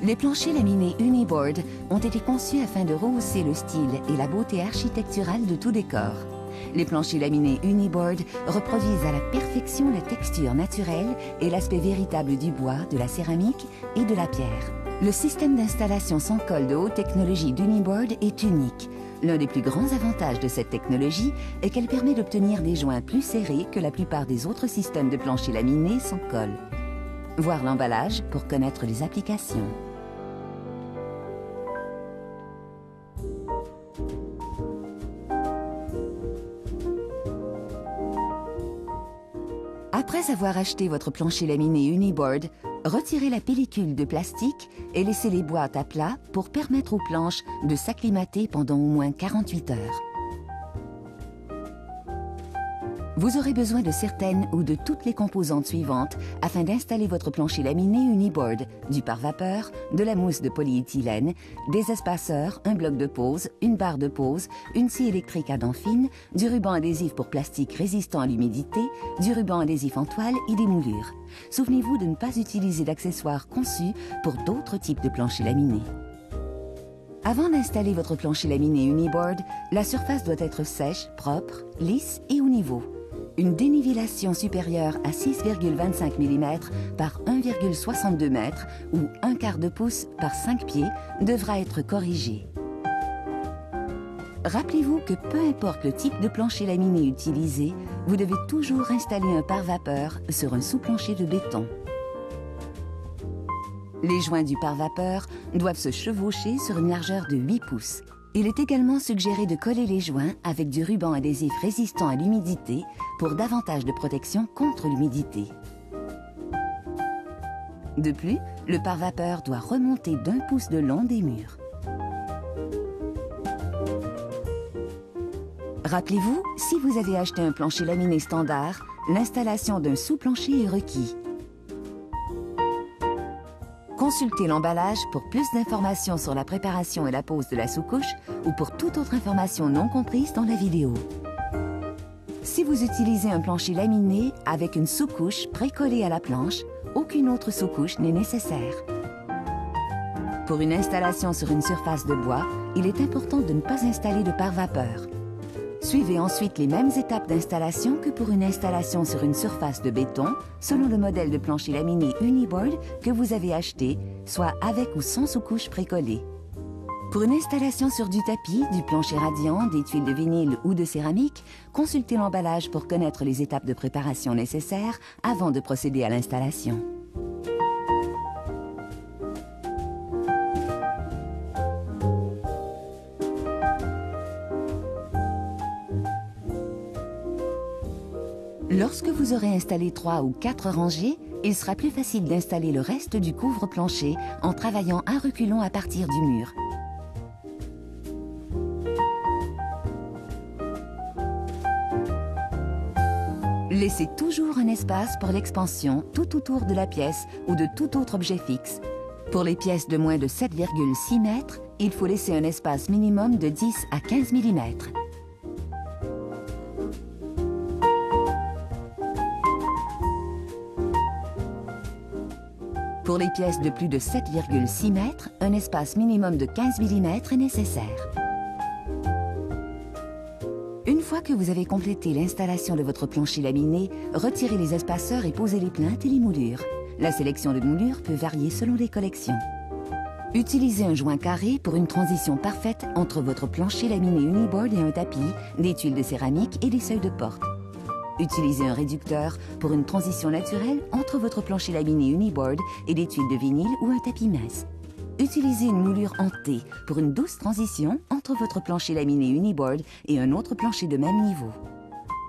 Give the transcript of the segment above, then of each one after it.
Les planchers laminés Uniboard ont été conçus afin de rehausser le style et la beauté architecturale de tout décor. Les planchers laminés Uniboard reproduisent à la perfection la texture naturelle et l'aspect véritable du bois, de la céramique et de la pierre. Le système d'installation sans colle de haute technologie d'Uniboard est unique. L'un des plus grands avantages de cette technologie est qu'elle permet d'obtenir des joints plus serrés que la plupart des autres systèmes de planchers laminés sans colle. Voir l'emballage pour connaître les applications. Après avoir acheté votre plancher laminé Uniboard, retirez la pellicule de plastique et laissez les boîtes à plat pour permettre aux planches de s'acclimater pendant au moins 48 heures. Vous aurez besoin de certaines ou de toutes les composantes suivantes afin d'installer votre plancher laminé Uniboard: du pare-vapeur, de la mousse de polyéthylène, des espaceurs, un bloc de pose, une barre de pose, une scie électrique à dents fines, du ruban adhésif pour plastique résistant à l'humidité, du ruban adhésif en toile et des moulures. Souvenez-vous de ne pas utiliser d'accessoires conçus pour d'autres types de planchers laminés. Avant d'installer votre plancher laminé Uniboard, la surface doit être sèche, propre, lisse et au niveau. Une dénivellation supérieure à 6,25 mm par 1,62 m ou 1/4 de pouce par 5 pieds devra être corrigée. Rappelez-vous que peu importe le type de plancher laminé utilisé, vous devez toujours installer un pare-vapeur sur un sous-plancher de béton. Les joints du pare-vapeur doivent se chevaucher sur une largeur de 8 pouces. Il est également suggéré de coller les joints avec du ruban adhésif résistant à l'humidité pour davantage de protection contre l'humidité. De plus, le pare-vapeur doit remonter d'1 pouce de long des murs. Rappelez-vous, si vous avez acheté un plancher laminé standard, l'installation d'un sous-plancher est requis. Consultez l'emballage pour plus d'informations sur la préparation et la pose de la sous-couche ou pour toute autre information non comprise dans la vidéo. Si vous utilisez un plancher laminé avec une sous-couche précollée à la planche, aucune autre sous-couche n'est nécessaire. Pour une installation sur une surface de bois, il est important de ne pas installer de pare-vapeur. Suivez ensuite les mêmes étapes d'installation que pour une installation sur une surface de béton, selon le modèle de plancher laminé Uniboard que vous avez acheté, soit avec ou sans sous-couche précollée. Pour une installation sur du tapis, du plancher radiant, des tuiles de vinyle ou de céramique, consultez l'emballage pour connaître les étapes de préparation nécessaires avant de procéder à l'installation. Lorsque vous aurez installé 3 ou 4 rangées, il sera plus facile d'installer le reste du couvre-plancher en travaillant à reculons à partir du mur. Laissez toujours un espace pour l'expansion tout autour de la pièce ou de tout autre objet fixe. Pour les pièces de moins de 7,6 m, il faut laisser un espace minimum de 10 à 15 mm. Pour les pièces de plus de 7,6 m, un espace minimum de 15 mm est nécessaire. Une fois que vous avez complété l'installation de votre plancher laminé, retirez les espaceurs et posez les plinthes et les moulures. La sélection de moulures peut varier selon les collections. Utilisez un joint carré pour une transition parfaite entre votre plancher laminé Uniboard et un tapis, des tuiles de céramique et des seuils de porte. Utilisez un réducteur pour une transition naturelle entre votre plancher laminé Uniboard et des tuiles de vinyle ou un tapis mince. Utilisez une moulure en T pour une douce transition entre votre plancher laminé Uniboard et un autre plancher de même niveau.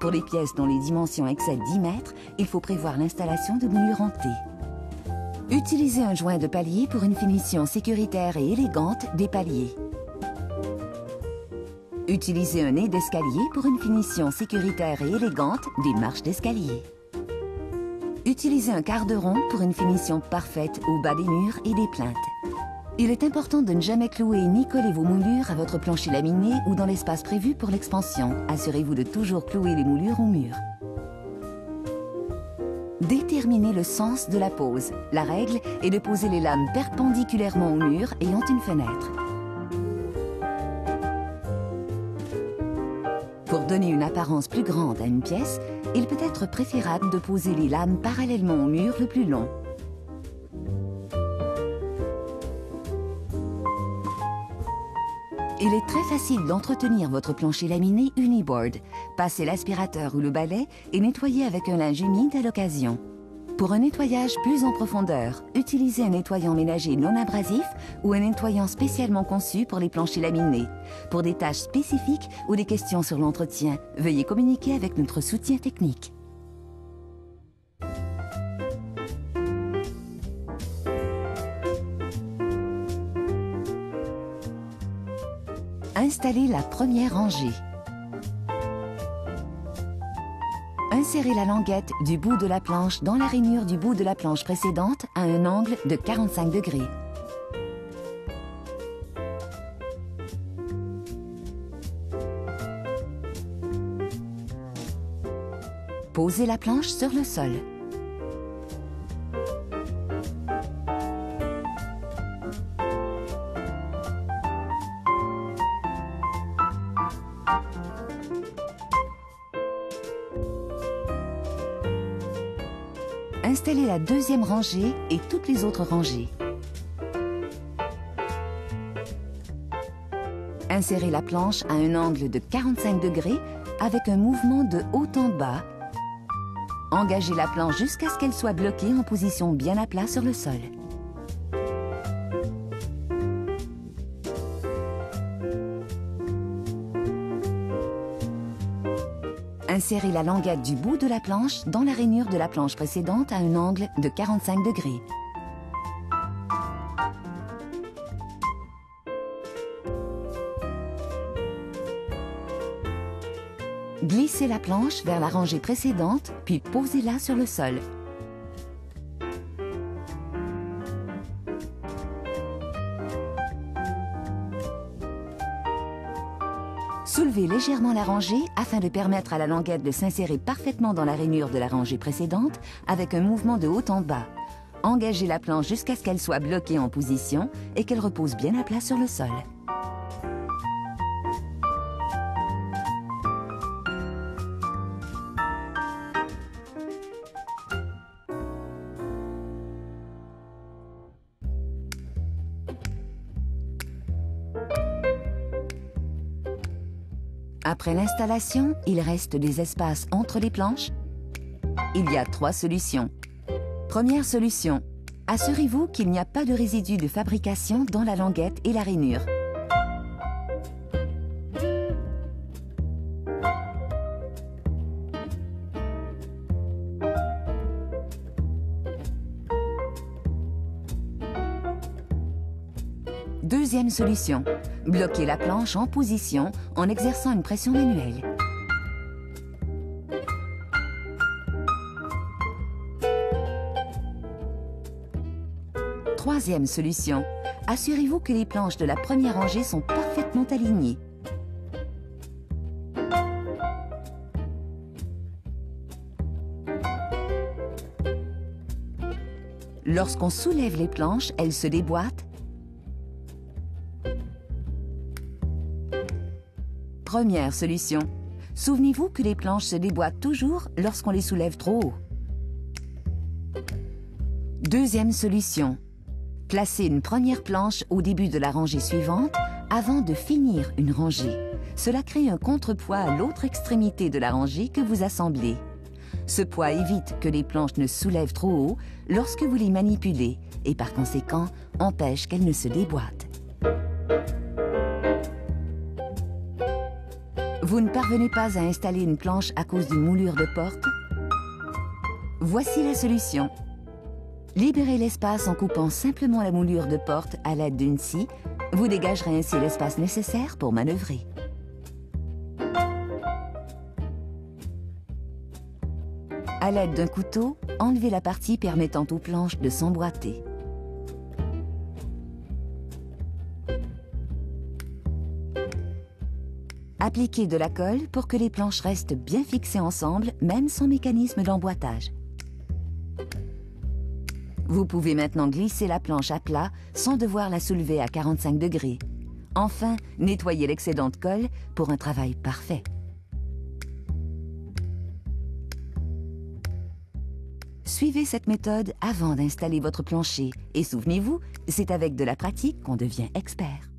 Pour les pièces dont les dimensions excèdent 10 mètres, il faut prévoir l'installation de moulures en T. Utilisez un joint de palier pour une finition sécuritaire et élégante des paliers. Utilisez un nez d'escalier pour une finition sécuritaire et élégante des marches d'escalier. Utilisez un quart de rond pour une finition parfaite au bas des murs et des plinthes. Il est important de ne jamais clouer ni coller vos moulures à votre plancher laminé ou dans l'espace prévu pour l'expansion. Assurez-vous de toujours clouer les moulures au mur. Déterminez le sens de la pose. La règle est de poser les lames perpendiculairement au mur ayant une fenêtre. Pour donner une apparence plus grande à une pièce, il peut être préférable de poser les lames parallèlement au mur le plus long. Il est très facile d'entretenir votre plancher laminé Uniboard. Passez l'aspirateur ou le balai et nettoyez avec un linge humide à l'occasion. Pour un nettoyage plus en profondeur, utilisez un nettoyant ménager non abrasif ou un nettoyant spécialement conçu pour les planchers laminés. Pour des tâches spécifiques ou des questions sur l'entretien, veuillez communiquer avec notre soutien technique. Installez la première rangée. Insérez la languette du bout de la planche dans la rainure du bout de la planche précédente à un angle de 45 degrés. Posez la planche sur le sol. Installez la deuxième rangée et toutes les autres rangées. Insérez la planche à un angle de 45 degrés avec un mouvement de haut en bas. Engagez la planche jusqu'à ce qu'elle soit bloquée en position bien à plat sur le sol. Insérez la languette du bout de la planche dans la rainure de la planche précédente à un angle de 45 degrés. Glissez la planche vers la rangée précédente, puis posez-la sur le sol. Soulevez légèrement la rangée afin de permettre à la languette de s'insérer parfaitement dans la rainure de la rangée précédente avec un mouvement de haut en bas. Engagez la planche jusqu'à ce qu'elle soit bloquée en position et qu'elle repose bien à plat sur le sol. Après l'installation, il reste des espaces entre les planches. Il y a 3 solutions. Première solution, assurez-vous qu'il n'y a pas de résidus de fabrication dans la languette et la rainure. Deuxième solution, bloquez la planche en position en exerçant une pression manuelle. Troisième solution, assurez-vous que les planches de la première rangée sont parfaitement alignées. Lorsqu'on soulève les planches, elles se déboîtent. Première solution. Souvenez-vous que les planches se déboîtent toujours lorsqu'on les soulève trop haut. Deuxième solution. Placez une première planche au début de la rangée suivante avant de finir une rangée. Cela crée un contrepoids à l'autre extrémité de la rangée que vous assemblez. Ce poids évite que les planches ne se soulèvent trop haut lorsque vous les manipulez et par conséquent empêche qu'elles ne se déboîtent. Vous ne parvenez pas à installer une planche à cause d'une moulure de porte? Voici la solution. Libérez l'espace en coupant simplement la moulure de porte à l'aide d'une scie. Vous dégagerez ainsi l'espace nécessaire pour manœuvrer. À l'aide d'un couteau, enlevez la partie permettant aux planches de s'emboîter. Appliquez de la colle pour que les planches restent bien fixées ensemble, même sans mécanisme d'emboîtage. Vous pouvez maintenant glisser la planche à plat sans devoir la soulever à 45 degrés. Enfin, nettoyez l'excédent de colle pour un travail parfait. Suivez cette méthode avant d'installer votre plancher et souvenez-vous, c'est avec de la pratique qu'on devient expert.